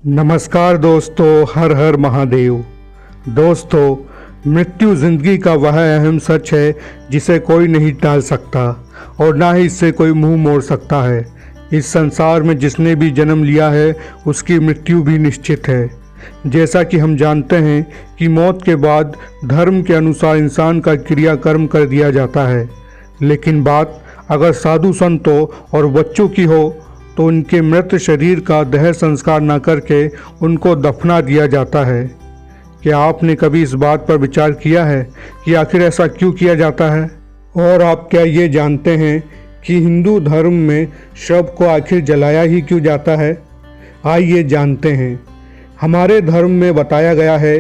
नमस्कार दोस्तों, हर हर महादेव। दोस्तों, मृत्यु जिंदगी का वह अहम सच है जिसे कोई नहीं टाल सकता और ना ही इससे कोई मुंह मोड़ सकता है। इस संसार में जिसने भी जन्म लिया है उसकी मृत्यु भी निश्चित है। जैसा कि हम जानते हैं कि मौत के बाद धर्म के अनुसार इंसान का क्रियाकर्म कर दिया जाता है, लेकिन बात अगर साधु संतों और बच्चों की हो तो उनके मृत शरीर का दह संस्कार न करके उनको दफना दिया जाता है। क्या आपने कभी इस बात पर विचार किया है कि आखिर ऐसा क्यों किया जाता है? और आप क्या ये जानते हैं कि हिंदू धर्म में शव को आखिर जलाया ही क्यों जाता है? आइए जानते हैं। हमारे धर्म में बताया गया है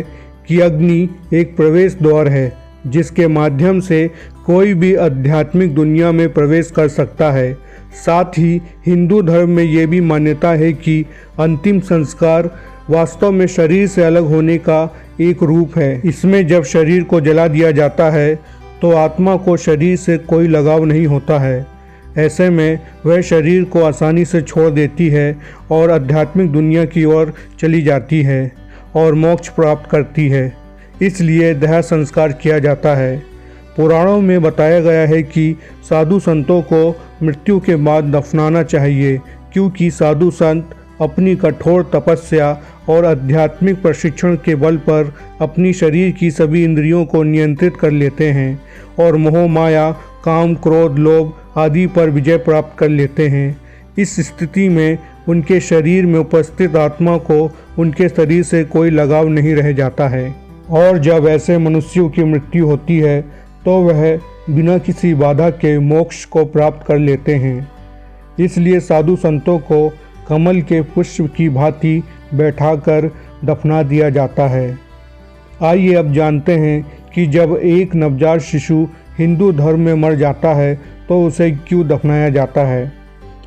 कि अग्नि एक प्रवेश द्वार है जिसके माध्यम से कोई भी आध्यात्मिक दुनिया में प्रवेश कर सकता है। साथ ही हिंदू धर्म में ये भी मान्यता है कि अंतिम संस्कार वास्तव में शरीर से अलग होने का एक रूप है। इसमें जब शरीर को जला दिया जाता है तो आत्मा को शरीर से कोई लगाव नहीं होता है। ऐसे में वह शरीर को आसानी से छोड़ देती है और आध्यात्मिक दुनिया की ओर चली जाती है और मोक्ष प्राप्त करती है। इसलिए दाह संस्कार किया जाता है। पुराणों में बताया गया है कि साधु संतों को मृत्यु के बाद दफनाना चाहिए, क्योंकि साधु संत अपनी कठोर तपस्या और आध्यात्मिक प्रशिक्षण के बल पर अपनी शरीर की सभी इंद्रियों को नियंत्रित कर लेते हैं और मोह माया, काम, क्रोध, लोभ आदि पर विजय प्राप्त कर लेते हैं। इस स्थिति में उनके शरीर में उपस्थित आत्मा को उनके शरीर से कोई लगाव नहीं रह जाता है और जब ऐसे मनुष्यों की मृत्यु होती है तो वह बिना किसी बाधा के मोक्ष को प्राप्त कर लेते हैं। इसलिए साधु संतों को कमल के पुष्प की भांति बैठाकर दफना दिया जाता है। आइए अब जानते हैं कि जब एक नवजात शिशु हिंदू धर्म में मर जाता है तो उसे क्यों दफनाया जाता है।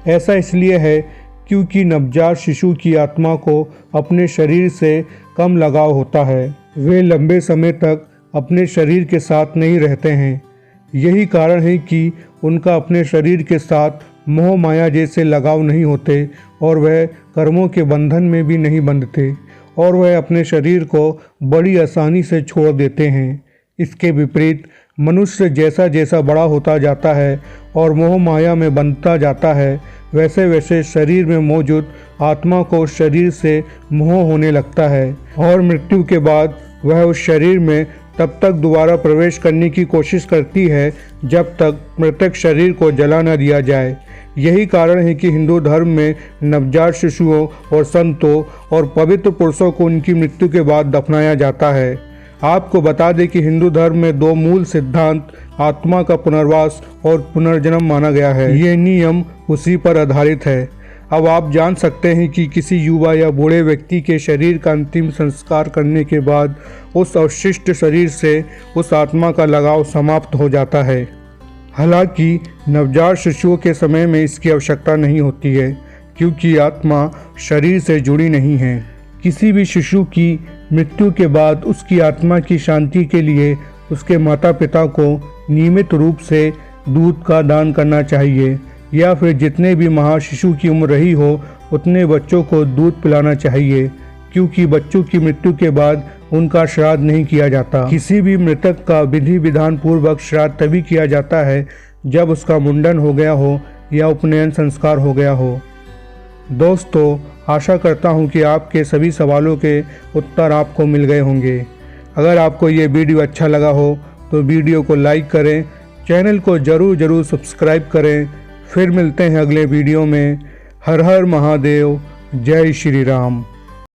ऐसा इसलिए है क्योंकि नवजात शिशु की आत्मा को अपने शरीर से कम लगाव होता है। वे लंबे समय तक अपने शरीर के साथ नहीं रहते हैं। यही कारण है कि उनका अपने शरीर के साथ मोह माया जैसे लगाव नहीं होते और वह कर्मों के बंधन में भी नहीं बंधते और वह अपने शरीर को बड़ी आसानी से छोड़ देते हैं। इसके विपरीत मनुष्य जैसा जैसा बड़ा होता जाता है और मोह माया में बंधता जाता है, वैसे वैसे शरीर में मौजूद आत्मा को शरीर से मोह होने लगता है और मृत्यु के बाद वह उस शरीर में तब तक दोबारा प्रवेश करने की कोशिश करती है जब तक मृतक शरीर को जला न दिया जाए। यही कारण है कि हिंदू धर्म में नवजात शिशुओं और संतों और पवित्र पुरुषों को उनकी मृत्यु के बाद दफनाया जाता है। आपको बता दें कि हिंदू धर्म में दो मूल सिद्धांत आत्मा का पुनर्वास और पुनर्जन्म माना गया है। ये नियम उसी पर आधारित है। अब आप जान सकते हैं कि किसी युवा या बूढ़े व्यक्ति के शरीर का अंतिम संस्कार करने के बाद उस अवशिष्ट शरीर से उस आत्मा का लगाव समाप्त हो जाता है। हालांकि नवजात शिशुओं के समय में इसकी आवश्यकता नहीं होती है, क्योंकि आत्मा शरीर से जुड़ी नहीं है। किसी भी शिशु की मृत्यु के बाद उसकी आत्मा की शांति के लिए उसके माता पिता को नियमित रूप से दूध का दान करना चाहिए या फिर जितने भी माह शिशु की उम्र रही हो उतने बच्चों को दूध पिलाना चाहिए, क्योंकि बच्चों की मृत्यु के बाद उनका श्राद्ध नहीं किया जाता। किसी भी मृतक का विधि विधान पूर्वक श्राद्ध तभी किया जाता है जब उसका मुंडन हो गया हो या उपनयन संस्कार हो गया हो। दोस्तों, आशा करता हूँ कि आपके सभी सवालों के उत्तर आपको मिल गए होंगे। अगर आपको ये वीडियो अच्छा लगा हो तो वीडियो को लाइक करें, चैनल को ज़रूर सब्सक्राइब करें। फिर मिलते हैं अगले वीडियो में। हर हर महादेव, जय श्री राम।